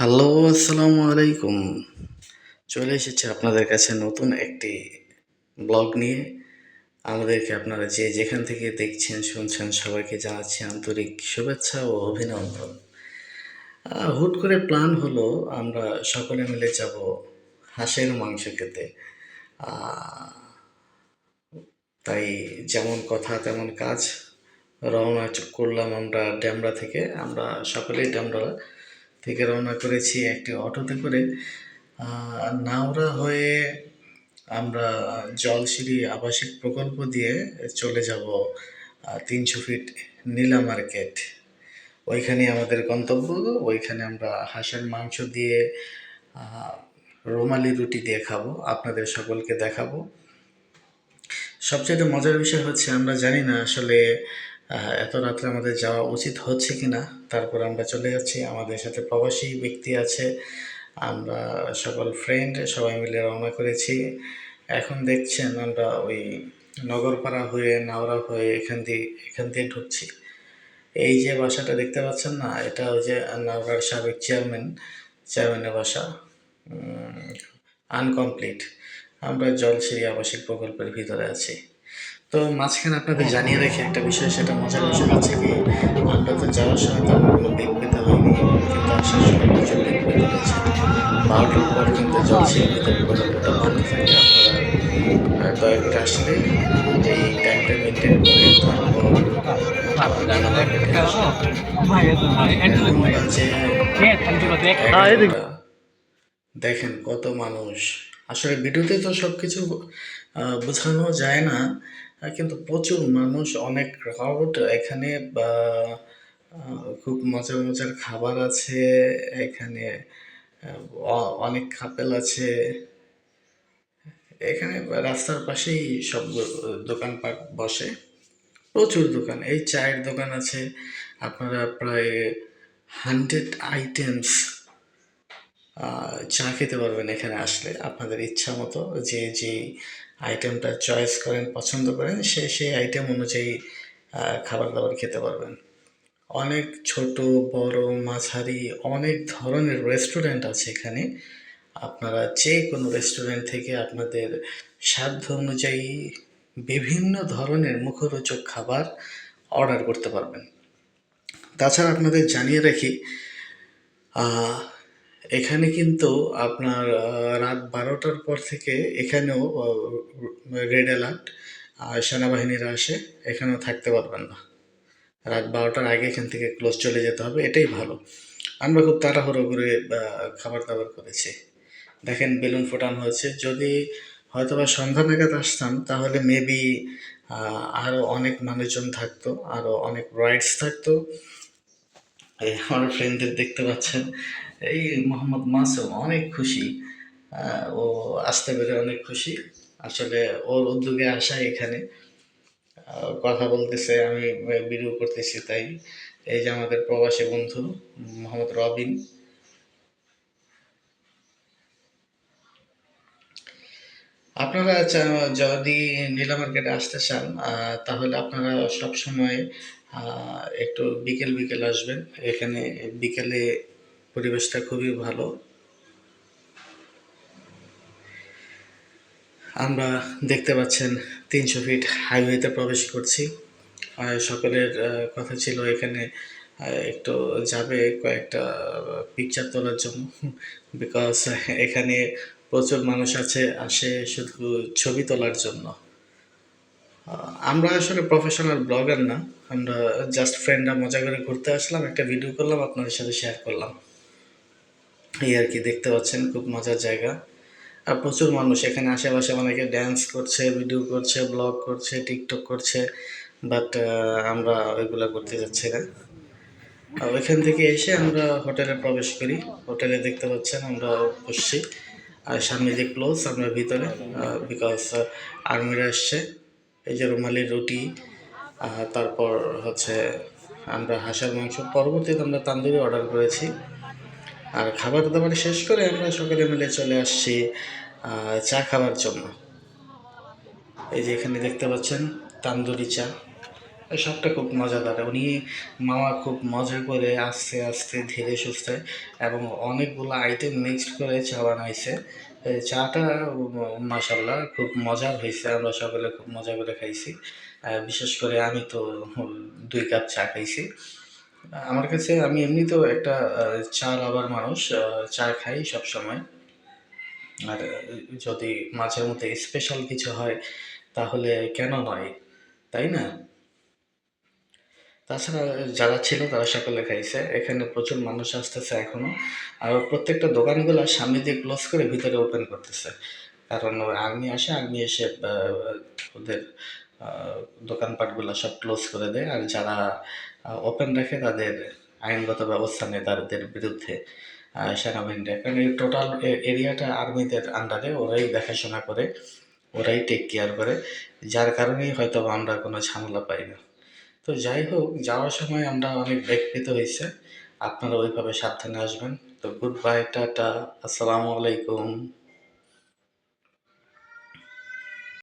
Hello, আসসালামু আলাইকুম। চলে এসেছি আপনাদের কাছে নতুন একটি ব্লগ নিয়ে। আমাদেরকে আপনারা যে যেখান থেকে দেখছেন, শুনছেন সবাইকে জানাচ্ছি আন্তরিক শুভেচ্ছা ও অভিনন্দন। হুট করে প্ল্যান হলো আমরা সকলে মিলে যাব হাঁসের মাংস খেতে। আ তাই যেমন কথা তেমন কাজ। রওনা করলাম আমরা ডেমরা থেকে। আমরা সকলেই ডেমরা থেকে রওনা করেছি একটি অটোতে করে। নাওড়া হয়ে আমরা জলসিঁড়ি আবাসিক প্রকল্প দিয়ে চলে যাব ৩০০ ফিট নীলা মার্কেট। ওইখানেই আমাদের গন্তব্য। ওইখানে আমরা হাঁসের মাংস দিয়ে রুমালি রুটি দিয়ে খাবো, আপনাদের সকলকে দেখাবো। সবচেয়ে মজার বিষয় হচ্ছে আমরা জানি না আসলে এত রাত্রে আমাদের যাওয়া উচিত হচ্ছে কিনা। তারপর আমরা চলে যাচ্ছি, আমাদের সাথে প্রবাসী ব্যক্তি আছে, আমরা সকল ফ্রেন্ড সবাই মিলে রওনা করেছি। এখন দেখছেন আমরা ওই নগরপাড়া হয়ে নাওড়া হয়ে এখান দিয়ে ঢুকছি। এই যে বাসাটা দেখতে পাচ্ছেন না, এটা ওই যে নাওড়ার সাবেক চেয়ারম্যানের বাসা, আনকমপ্লিট। আমরা জলসিঁড়ি আবাসিক প্রকল্পের ভিতরে আছি। তো মাঝখানে আপনাদের জানিয়ে রেখে একটা বিষয়, সেটা মজার বিষয় হচ্ছে কি, আমরা তো যাওয়ার সময় তেমন কোনো বেগ পেতে হয়নি, কিন্তু আসার সময় প্রচুর বেগ পেতে হয়েছে। ১২টার পর কিন্তু জলসিঁড়ির ভিতরে প্রকল্পটা বন্ধ থাকে। আপনারা দয়া করে আসলে এই টাইমটা মেনটেন করে তারপর নীলা মার্কেটে আসবেন। এখন বাজে ১১টা। দেখেন কত মানুষ। আসলে ভিডিওতে তো সব কিছু বোঝানো যায় না, কিন্তু প্রচুর মানুষ, অনেক ক্রাউড এখানে। খুব মজার মজার খাবার আছে এখানে। অনেক কাপেল আছে এখানে। রাস্তার পাশেই সব দোকানপাট বসে, প্রচুর দোকান। এই চায়ের দোকান আছে, আপনারা প্রায় 100 আইটেমস চা খেতে পারবেন এখানে আসলে। আপনাদের ইচ্ছা মতো যে আইটেমটা চয়েস করেন, পছন্দ করেন, সেই আইটেম অনুযায়ী খাবার দাবার খেতে পারবেন। অনেক ছোট বড় মাঝারি অনেক ধরনের রেস্টুরেন্ট আছে এখানে। আপনারা যে কোনো রেস্টুরেন্ট থেকে আপনাদের সাধ্য অনুযায়ী বিভিন্ন ধরনের মুখরোচক খাবার অর্ডার করতে পারবেন। তাছাড়া আপনাদের জানিয়ে রাখি, এখানে কিন্তু আপনার রাত ১২টার পর থেকে এখানেও রেড অ্যালার্ট, সেনাবাহিনীরা আসে, এখানেও থাকতে পারবেন না। রাত ১২টার আগে এখান থেকে ক্লোজ চলে যেতে হবে, এটাই ভালো। আমরা খুব তাড়াহুড়ো করে খাবার দাবার করেছি। দেখেন বেলুন ফোটানো হয়েছে। যদি হয়তোবা সন্ধ্যা নাগাদ আসতাম তাহলে মেবি আরও অনেক মানুষজন থাকতো, আরও অনেক রাইডস থাকতো। এই আমার ফ্রেন্ডদের দেখতে পাচ্ছেন, এই মোহাম্মদ মাসুম অনেক খুশি। ও আসতে পেরে অনেক খুশি। আসলে ওর উদ্যোগে আসা এখানে। কথা বলতেছে, আমি ভিডিও করতেছি তাই। এই যে আমাদের প্রবাসী বন্ধু মোহাম্মদ রবিন। আপনারা যদি নীলা মার্কেটে আসতে চান তাহলে আপনারা সবসময় একটু বিকেল বিকেল আসবেন। এখানে বিকেলে পরিবেশটা খুবই ভালো। আমরা দেখতে পাচ্ছেন ৩০০ ফিট হাইওয়েতে প্রবেশ করছি। সকলের কথা ছিল এখানে একটু যাবে কয়েকটা পিকচার তোলার জন্য, বিকজ এখানে প্রচুর মানুষ আসে শুধু ছবি তোলার জন্য। আমরা আসলে প্রফেশনাল ব্লগার না, আমরা জাস্ট ফ্রেন্ডরা মজা করে ঘুরতে আসলাম, একটা ভিডিও করলাম, আপনাদের সাথে শেয়ার করলাম, এই আর কি। দেখতে পাচ্ছেন খুব মজার জায়গা। আর প্রচুর মানুষ এখানে, আশেপাশে অনেকে ড্যান্স করছে, ভিডিও করছে, ব্লগ করছে, টিকটক করছে, বাট আমরা ওইগুলো করতে যাচ্ছি না। ওইখান থেকে এসে আমরা হোটেলে প্রবেশ করি। হোটেলে দেখতে পাচ্ছেন আমরা বসছি, আর সামনে যে ক্লোজ, আমরা ভিতরে, বিকজ আর্মিরা এসছে। এই যে রুমালি রুটি, তারপর হচ্ছে আমরা হাঁসের মাংস, পরবর্তীতে আমরা তান্দুরি অর্ডার করেছি। আর খাবার দাবার শেষ করে আমরা সকলে মিলে চলে আসছি চা খাওয়ার জন্য। এই যে এখানে দেখতে পাচ্ছেন তান্দুরি চা, সবটা খুব মজাদার। উনি মামা খুব মজা করে আস্তে, আস্তে ধীরে সুস্থে এবং অনেকগুলো আইটেম মিক্সড করে চা বানাইছে। চাটা মাশাআল্লাহ খুব মজার হইছে। আমরা সকলে খুব মজা করে খাইছি। বিশেষ করে আমি তো ২ কাপ চা খাইছি। আমার কাছে আমি এমনিতেও একটা চা লাভার মানুষ। চা খাই সবসময়। আর যদি মাঝে মধ্যে স্পেশাল কিছু হয় তাহলে কেন নয়, তাই না? তাছাড়া যারা ছিল তারা সকলে খাইছে। এখানে প্রচুর মানুষ আসতেছে এখনো। আর প্রত্যেকটা দোকানগুলা সামনে দিয়ে ক্লোজ করে ভিতরে ওপেন করতেছে। কারণ ওই আর্মি আসে, আর্মি এসে ওদের আ দোকানপাটগুলা সব ক্লোজ করে দেয়। আর যারা ওপেন রাখে তাদের আইনগত ব্যবস্থা নেয় তাদের বিরুদ্ধে সেনাবাহিনীরা। কারণ এই টোটাল এরিয়াটা আর্মিদের আন্ডারে, ওরাই দেখাশোনা করে, ওরাই টেক কেয়ার করে। যার কারণেই হয়তোবা আমরা কোনো ঝামেলা পাই না। তো যাই হোক, যাওয়ার সময় আমরা অনেক ব্যাকৃত হইছে। আপনারা ওইভাবে সাবধানে আসবেন। তো গুড বাই, টাটা, আসসালামু আলাইকুম।